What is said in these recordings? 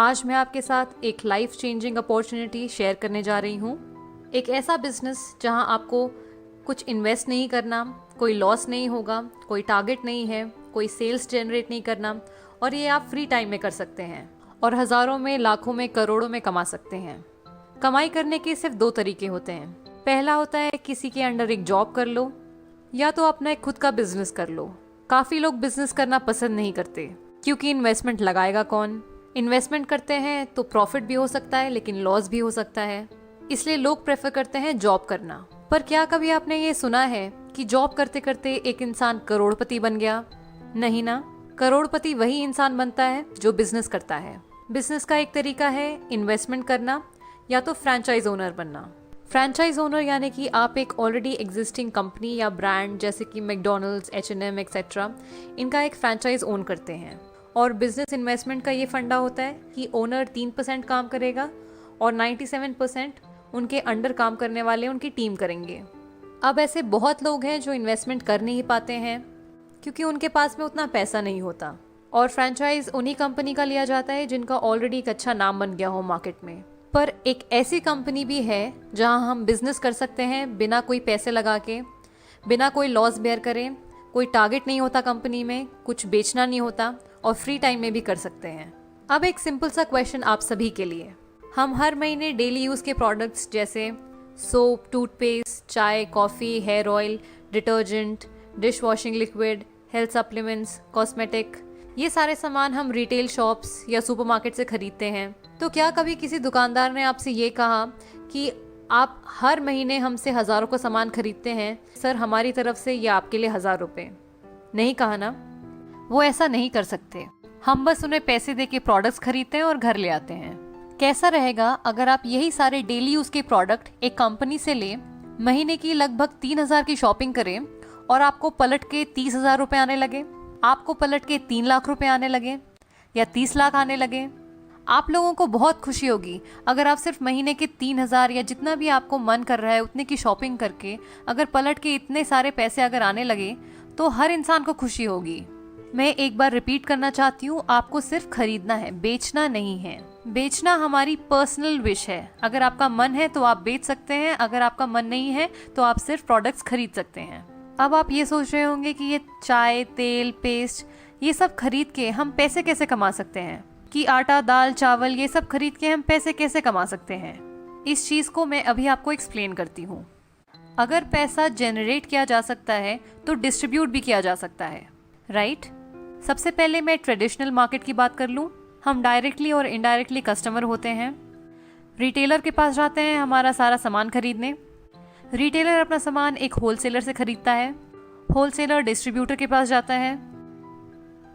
आज मैं आपके साथ एक लाइफ चेंजिंग अपॉर्चुनिटी शेयर करने जा रही हूँ। एक ऐसा बिजनेस जहाँ आपको कुछ इन्वेस्ट नहीं करना, कोई लॉस नहीं होगा, कोई टारगेट नहीं है, कोई सेल्स जनरेट नहीं करना, और ये आप फ्री टाइम में कर सकते हैं और हज़ारों में, लाखों में, करोड़ों में कमा सकते हैं। कमाई करने के सिर्फ दो तरीके होते हैं। पहला होता है किसी के अंडर एक जॉब कर लो, या तो अपना एक खुद का बिजनेस कर लो। काफ़ी लोग बिजनेस करना पसंद नहीं करते क्योंकि इन्वेस्टमेंट लगाएगा कौन। इन्वेस्टमेंट करते हैं तो प्रॉफिट भी हो सकता है लेकिन लॉस भी हो सकता है, इसलिए लोग प्रेफर करते हैं जॉब करना। पर क्या कभी आपने ये सुना है कि जॉब करते करते एक इंसान करोड़पति बन गया? नहीं ना। करोड़पति वही इंसान बनता है जो बिजनेस करता है। बिजनेस का एक तरीका है इन्वेस्टमेंट करना या तो फ्रेंचाइज ओनर बनना। फ्रेंचाइज ओनर यानी कि आप एक ऑलरेडी एग्जिस्टिंग कंपनी या ब्रांड जैसे कि मैकडॉनल्ड्स, H&M एक्सेट्रा, इनका एक फ्रेंचाइज ओन करते हैं। और बिजनेस इन्वेस्टमेंट का ये फंडा होता है कि ओनर 3% काम करेगा और 97% उनके अंडर काम करने वाले उनकी टीम करेंगे। अब ऐसे बहुत लोग हैं जो इन्वेस्टमेंट कर नहीं पाते हैं क्योंकि उनके पास में उतना पैसा नहीं होता, और फ्रेंचाइज उन्हीं कंपनी का लिया जाता है जिनका ऑलरेडी एक अच्छा नाम बन गया हो मार्केट में। पर एक ऐसी कंपनी भी है जहां हम बिजनेस कर सकते हैं बिना कोई पैसे लगा के, बिना कोई लॉस बेयर करें, कोई टारगेट नहीं होता कंपनी में, कुछ बेचना नहीं होता और फ्री टाइम में भी कर सकते हैं। अब एक सिंपल सा क्वेश्चन आप सभी के लिए। हम हर महीने डेली यूज़ के प्रोडक्ट्स जैसे सोप, टूथपेस्ट, चाय, coffee, hair oil, detergent, dish washing liquid, health supplements, cosmetic, ये सारे सामान हम रिटेल शॉप्स या सुपरमार्केट से खरीदते हैं। तो क्या कभी किसी दुकानदार ने आपसे ये कहा कि आप हर महीने हमसे हज़ारों का सामान खरीदते हैं, सर हमारी तरफ से ये आपके लिए 1000 रुपये? नहीं कहा ना। वो ऐसा नहीं कर सकते। हम बस उन्हें पैसे दे के प्रोडक्ट्स खरीदते हैं और घर ले आते हैं। कैसा रहेगा अगर आप यही सारे डेली यूज के प्रोडक्ट एक कंपनी से ले, महीने की लगभग 3000 की शॉपिंग करें और आपको पलट के 30,000 रुपये आने लगे, आपको पलट के 3 लाख रुपए आने लगे या 30 लाख आने लगे। आप लोगों को बहुत खुशी होगी अगर आप सिर्फ महीने के 3000 या जितना भी आपको मन कर रहा है उतने की शॉपिंग करके अगर पलट के इतने सारे पैसे अगर आने लगे, तो हर इंसान को खुशी होगी। मैं एक बार रिपीट करना चाहती हूँ, आपको सिर्फ खरीदना है, बेचना नहीं है। बेचना हमारी पर्सनल विश है। अगर आपका मन है तो आप बेच सकते हैं, अगर आपका मन नहीं है तो आप सिर्फ प्रोडक्ट्स खरीद सकते हैं। अब आप ये सोच रहे होंगे कि ये चाय, तेल, पेस्ट, ये सब खरीद के हम पैसे कैसे कमा सकते हैं, कि आटा, दाल, चावल ये सब खरीद के हम पैसे कैसे कमा सकते हैं। इस चीज़ को मैं अभी आपको एक्सप्लेन करती हूँ। अगर पैसा जनरेट किया जा सकता है तो डिस्ट्रीब्यूट भी किया जा सकता है, राइट? सबसे पहले मैं ट्रेडिशनल मार्केट की बात कर लूँ। हम डायरेक्टली और इनडायरेक्टली कस्टमर होते हैं। रिटेलर के पास जाते हैं हमारा सारा सामान खरीदने। रिटेलर अपना सामान एक होलसेलर से खरीदता है। होलसेलर डिस्ट्रीब्यूटर के पास जाता है।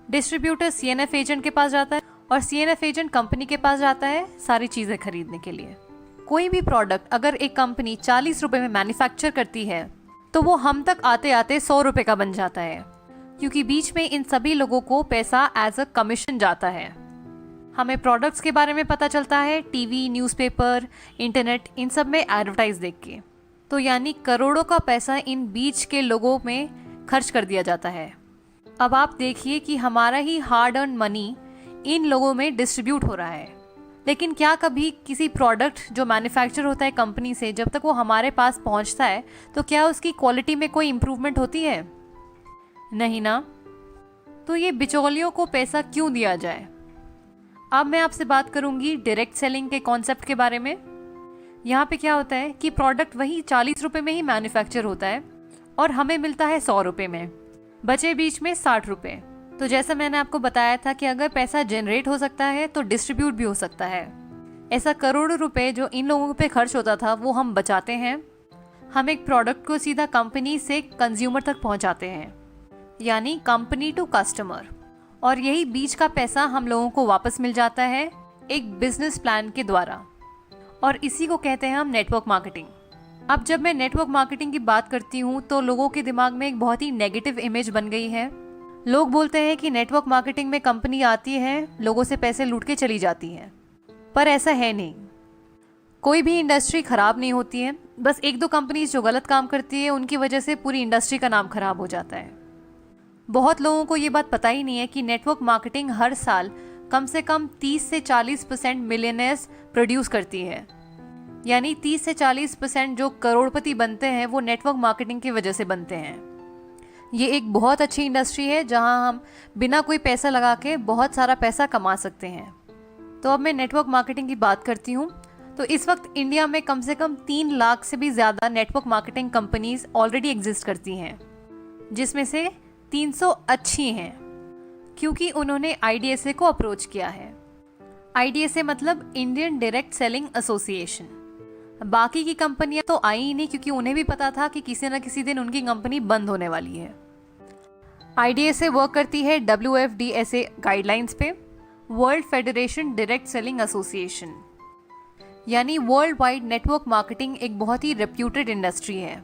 डिस्ट्रीब्यूटर CNF एजेंट के पास जाता है और CNF एजेंट कंपनी के पास जाता है सारी चीज़ें खरीदने के लिए। कोई भी प्रोडक्ट अगर एक कंपनी 40 रुपये में मैन्युफैक्चर करती है तो वो हम तक आते आते 100 रुपये का बन जाता है, क्योंकि बीच में इन सभी लोगों को पैसा एज अ कमीशन जाता है। हमें प्रोडक्ट्स के बारे में पता चलता है टीवी, न्यूज़पेपर, इंटरनेट, इन सब में एडवर्टाइज देख के। तो यानी करोड़ों का पैसा इन बीच के लोगों में खर्च कर दिया जाता है। अब आप देखिए कि हमारा ही हार्ड अर्न मनी इन लोगों में डिस्ट्रीब्यूट हो रहा है। लेकिन क्या कभी किसी प्रोडक्ट जो मैन्युफैक्चर होता है कंपनी से, जब तक वो हमारे पास पहुंचता है तो क्या उसकी क्वालिटी में कोई इम्प्रूवमेंट होती है? नहीं ना। तो ये बिचौलियों को पैसा क्यों दिया जाए? अब मैं आपसे बात करूंगी डायरेक्ट सेलिंग के कॉन्सेप्ट के बारे में। यहाँ पे क्या होता है कि प्रोडक्ट वही 40 रुपये में ही मैन्युफैक्चर होता है और हमें मिलता है 100 रुपये में, बचे बीच में 60 रुपये। तो जैसा मैंने आपको बताया था कि अगर पैसा जनरेट हो सकता है तो डिस्ट्रीब्यूट भी हो सकता है। ऐसा करोड़ों रुपए जो इन लोगों पे खर्च होता था वो हम बचाते हैं। हम एक प्रोडक्ट को सीधा कंपनी से कंज्यूमर तक पहुंचाते हैं, यानी कंपनी टू कस्टमर, और यही बीच का पैसा हम लोगों को वापस मिल जाता है एक बिजनेस प्लान के द्वारा, और इसी को कहते हैं हम नेटवर्क मार्केटिंग। अब जब मैं नेटवर्क मार्केटिंग की बात करती हूँ तो लोगों के दिमाग में एक बहुत ही नेगेटिव इमेज बन गई है। लोग बोलते हैं कि नेटवर्क मार्केटिंग में कंपनी आती है, लोगों से पैसे लूट के चली जाती है, पर ऐसा है नहीं। कोई भी इंडस्ट्री खराब नहीं होती है, बस एक दो कंपनीज जो गलत काम करती है उनकी वजह से पूरी इंडस्ट्री का नाम खराब हो जाता है। बहुत लोगों को ये बात पता ही नहीं है कि नेटवर्क मार्केटिंग हर साल कम से कम 30 से 40% मिलियनेयर्स प्रोड्यूस करती है। यानी 30 से 40% जो करोड़पति बनते हैं वो नेटवर्क मार्केटिंग की वजह से बनते हैं। ये एक बहुत अच्छी इंडस्ट्री है जहां हम बिना कोई पैसा लगा के बहुत सारा पैसा कमा सकते हैं। तो अब मैं नेटवर्क मार्केटिंग की बात करती हूँ। तो इस वक्त इंडिया में कम से कम 3 लाख से भी ज़्यादा network marketing companies already exist करती हैं, जिसमें से 300 अच्छी हैं क्योंकि उन्होंने IDSA को अप्रोच किया है। IDSA मतलब इंडियन डायरेक्ट सेलिंग एसोसिएशन। बाकी की कंपनियां तो आई ही नहीं क्योंकि उन्हें भी पता था कि किसी न किसी दिन उनकी कंपनी बंद होने वाली है। IDSA वर्क करती है WFDSA गाइडलाइंस पे, world federation direct selling association. यानी वर्ल्ड वाइड नेटवर्क मार्केटिंग एक बहुत ही रेप्यूटेड इंडस्ट्री है।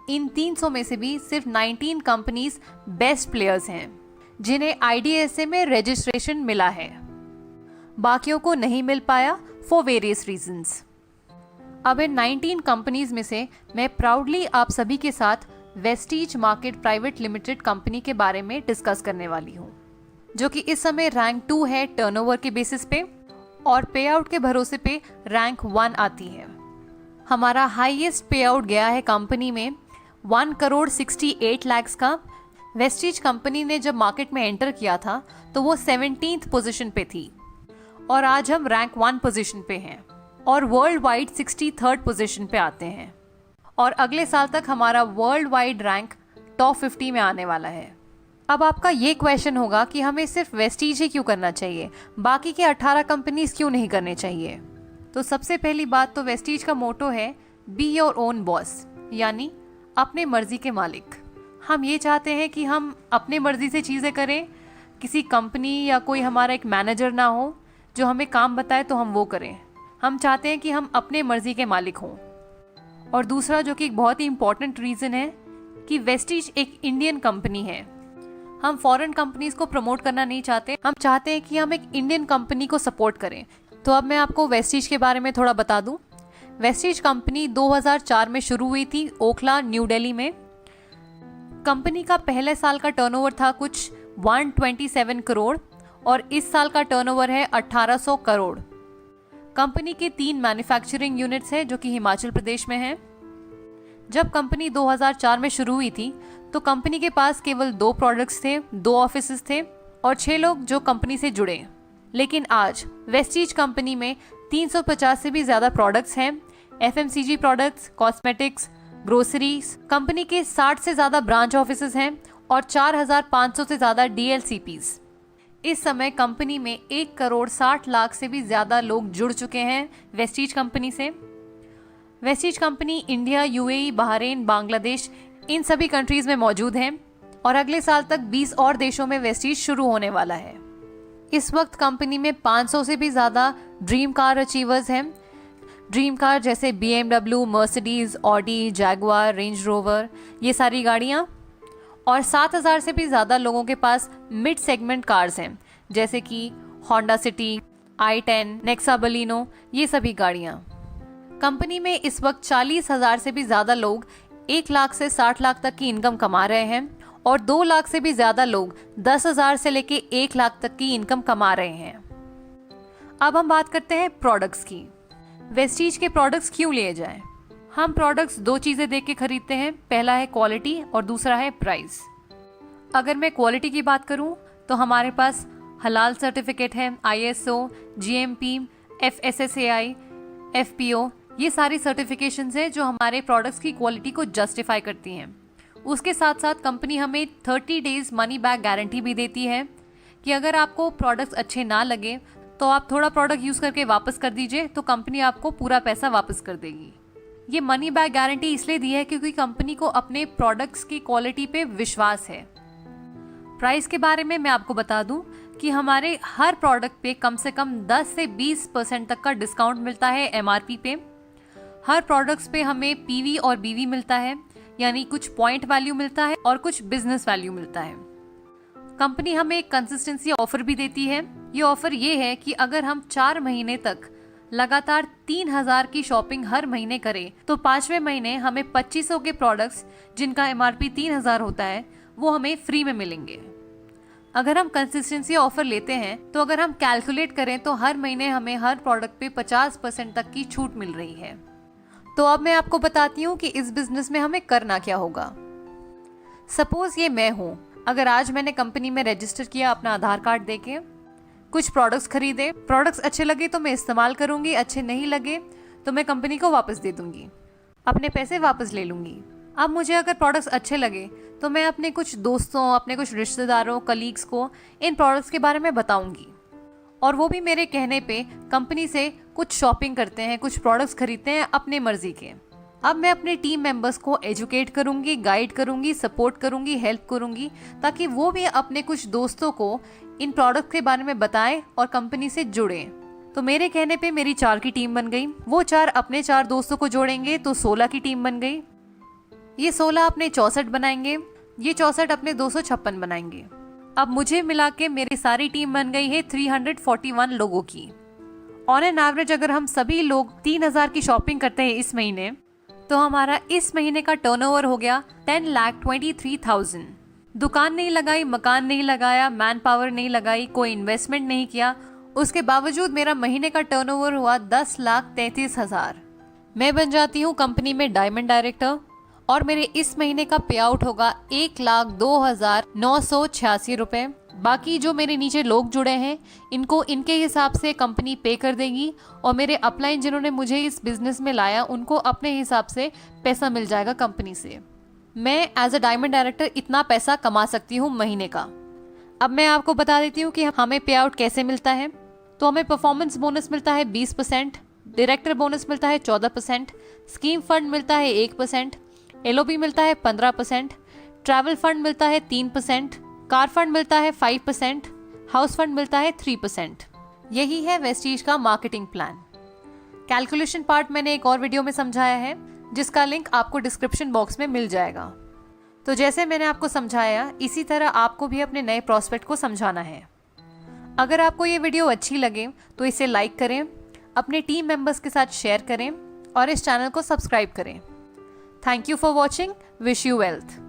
इन 300 में से भी सिर्फ 19 कंपनीज बेस्ट प्लेयर्स हैं जिन्हें IDSA में रजिस्ट्रेशन मिला है। बाकियों को नहीं मिल पाया फॉर वेरियस रीजंस। अब इन 19 कंपनीज में से मैं प्राउडली आप सभी के साथ Vestige market private limited company के बारे में डिस्कस करने वाली हूँ, जो कि इस समय रैंक 2 है टर्नओवर के बेसिस पे और पे आउट के भरोसे पे रैंक 1 आती है। हमारा हाईएस्ट पे आउट गया है कंपनी में 1,68 लाख का। वेस्टीज कंपनी ने जब मार्केट में एंटर किया था तो वो 17th पोजीशन पे थी और आज हम रैंक 1 पोजीशन पे हैं और वर्ल्ड वाइड 63rd पोजीशन पे आते हैं। और अगले साल तक हमारा वर्ल्ड वाइड रैंक टॉप 50 में आने वाला है। अब आपका ये क्वेश्चन होगा कि हमें सिर्फ वेस्टीज ही क्यों करना चाहिए, बाकी के 18 कंपनीज क्यों नहीं करने चाहिए। तो सबसे पहली बात तो वेस्टीज का मोटो है बी योर ओन बॉस, यानी अपने मर्जी के मालिक। हम ये चाहते हैं कि हम अपने मर्जी से चीज़ें करें, किसी कंपनी या कोई हमारा एक मैनेजर ना हो जो हमें काम बताए तो हम वो करें। हम चाहते हैं कि हम अपने मर्जी के मालिक हों। और दूसरा जो कि एक बहुत ही इंपॉर्टेंट रीज़न है कि वेस्टीज एक इंडियन कंपनी है। हम फॉरेन कंपनीज को प्रमोट करना नहीं चाहते, हम चाहते हैं कि हम एक इंडियन कंपनी को सपोर्ट करें। तो अब मैं आपको वेस्टीज के बारे में थोड़ा बता दूं। वेस्टीज कंपनी 2004 में शुरू हुई थी ओखला, न्यू दिल्ली में। कंपनी का पहले साल का टर्नओवर था कुछ 127 करोड़ और इस साल का टर्नओवर है 1800 करोड़। कंपनी के 3 मैन्युफैक्चरिंग यूनिट्स हैं जो कि हिमाचल प्रदेश में हैं। जब कंपनी 2004 में शुरू हुई थी तो कंपनी के पास केवल 2 प्रोडक्ट्स थे, 2 ऑफिसेज थे और 6 लोग जो कंपनी से जुड़े। लेकिन आज वेस्टीज कंपनी में 350 से भी ज़्यादा प्रोडक्ट्स हैं, FMCG products, cosmetics, groceries. Company के 60 से ज़्यादा ब्रांच ऑफिसेज हैं और 4,500 से ज़्यादा DLCPs। इस समय कंपनी में 1,60,00,000 से भी ज़्यादा लोग जुड़ चुके हैं वेस्टीज कंपनी से। Vestige company India, UAE, Bahrain, Bangladesh इन सभी कंट्रीज़ में मौजूद है और अगले साल तक 20 और देशों में वेस्टीज शुरू होने वाला है। इस वक्त कंपनी में 500 से भी ज़्यादा ड्रीम कार अचीवर्स हैं। ड्रीम कार जैसे BMW, Mercedes, Audi, Jaguar, range rover, ये सारी गाड़ियाँ। और 7,000 से भी ज़्यादा लोगों के पास मिड सेगमेंट कार्स हैं जैसे कि Honda city, i10, Nexa Baleno, ये सभी गाड़ियाँ। कंपनी में इस वक्त 40,000 से भी ज़्यादा लोग 1 लाख से 60 लाख तक की इनकम कमा रहे हैं और 2 लाख से भी ज़्यादा लोग 10,000 से लेके 1 लाख तक की इनकम कमा रहे हैं। अब हम बात करते हैं प्रोडक्ट्स की। वेस्टीज के प्रोडक्ट्स क्यों लिए जाएं? हम प्रोडक्ट्स 2 चीज़ें देख के खरीदते हैं, पहला है क्वालिटी और दूसरा है प्राइस। अगर मैं क्वालिटी की बात करूं तो हमारे पास हलाल सर्टिफिकेट है, ISO, GMP, FSSAI, FPO, ये सारी सर्टिफिकेशंस हैं जो हमारे प्रोडक्ट्स की क्वालिटी को जस्टिफाई करती हैं। उसके साथ साथ कंपनी हमें 30 डेज मनी बैक गारंटी भी देती है कि अगर आपको प्रोडक्ट्स अच्छे ना लगे तो आप थोड़ा प्रोडक्ट यूज़ करके वापस कर दीजिए, तो कंपनी आपको पूरा पैसा वापस कर देगी। ये मनी बैक गारंटी इसलिए दी है क्योंकि कंपनी को अपने प्रोडक्ट्स की क्वालिटी पे विश्वास है। प्राइस के बारे में मैं आपको बता दूं कि हमारे हर प्रोडक्ट पे कम से कम 10 से 20% तक का डिस्काउंट मिलता है MRP पे। हर प्रोडक्ट्स पे हमें PV और BV मिलता है, यानी कुछ पॉइंट वैल्यू मिलता है और कुछ बिजनेस वैल्यू मिलता है। कंपनी हमें एक कंसिस्टेंसी ऑफर भी देती है। ये ऑफर ये है कि अगर हम 4 महीने तक लगातार 3,000 की शॉपिंग हर महीने करें तो 5वें महीने हमें 2500 के प्रोडक्ट्स जिनका MRP 3,000 होता है वो हमें फ्री में मिलेंगे। अगर हम कंसिस्टेंसी ऑफर लेते हैं तो अगर हम कैलकुलेट करें तो हर महीने हमें हर प्रोडक्ट पे 50% तक की छूट मिल रही है। तो अब मैं आपको बताती हूँ कि इस बिजनेस में हमें करना क्या होगा। सपोज ये मैं हूँ, अगर आज मैंने कंपनी में रजिस्टर किया अपना आधार कार्ड देके, कुछ प्रोडक्ट्स खरीदे, प्रोडक्ट्स अच्छे लगे तो मैं इस्तेमाल करूंगी, अच्छे नहीं लगे तो मैं कंपनी को वापस दे दूंगी, अपने पैसे वापस ले लूंगी। अब मुझे अगर प्रोडक्ट्स अच्छे लगे तो मैं अपने कुछ दोस्तों, अपने कुछ रिश्तेदारों, कलीग्स को इन प्रोडक्ट्स के बारे में बताऊंगी और वो भी मेरे कहने पे कंपनी से कुछ शॉपिंग करते हैं, कुछ प्रोडक्ट्स खरीदते हैं अपने मर्जी के। अब मैं अपने टीम मेंबर्स को एजुकेट करूंगी, गाइड करूंगी, सपोर्ट करूंगी, हेल्प करूंगी ताकि वो भी अपने कुछ दोस्तों को इन प्रोडक्ट के बारे में बताएं और कंपनी से जुड़ें। तो मेरे कहने पे मेरी 4 की टीम बन गई, वो 4 अपने 4 दोस्तों को जोड़ेंगे तो 16 की टीम बन गई, ये 16 अपने 64 बनाएंगे, ये 64 अपने 256 बनाएंगे। अब मुझे मिला के मेरी सारी टीम बन गई है 341 लोगों की। ऑन एन एवरेज अगर हम सभी लोग 3000 की शॉपिंग करते हैं इस महीने, तो हमारा इस महीने का टर्नओवर हो गया 10,23,000। दुकान नहीं लगाई, मकान नहीं लगाया, मैन पावर नहीं लगाई, कोई इन्वेस्टमेंट नहीं किया, उसके बावजूद मेरा महीने का टर्नओवर हुआ 10,33,000। मैं बन जाती हूँ कंपनी में डायमंड डायरेक्टर और मेरे इस महीने का पे आउट होगा 1,02,986 रुपए। बाकी जो मेरे नीचे लोग जुड़े हैं इनको इनके हिसाब से कंपनी पे कर देगी और मेरे अपलाइन जिन्होंने मुझे इस बिजनेस में लाया उनको अपने हिसाब से पैसा मिल जाएगा कंपनी से। मैं एज अ डायमंड डायरेक्टर इतना पैसा कमा सकती हूँ महीने का। अब मैं आपको बता देती हूँ कि हमें पे आउट कैसे मिलता है। तो हमें परफॉर्मेंस बोनस मिलता है 20%, डायरेक्टर बोनस मिलता है 14%, स्कीम फंड मिलता है 1%, LOB मिलता है 15%, ट्रैवल फंड मिलता है 3%, कार फंड मिलता है 5%, हाउस फंड मिलता है 3%। यही है वेस्टीज का मार्केटिंग प्लान। कैलकुलेशन पार्ट मैंने एक और वीडियो में समझाया है जिसका लिंक आपको डिस्क्रिप्शन बॉक्स में मिल जाएगा। तो जैसे मैंने आपको समझाया इसी तरह आपको भी अपने नए प्रॉस्पेक्ट को समझाना है। अगर आपको ये वीडियो अच्छी लगे तो इसे लाइक करें, अपने टीम मेंबर्स के साथ शेयर करें और इस चैनल को सब्सक्राइब करें। Thank you for watching. Wish you wealth.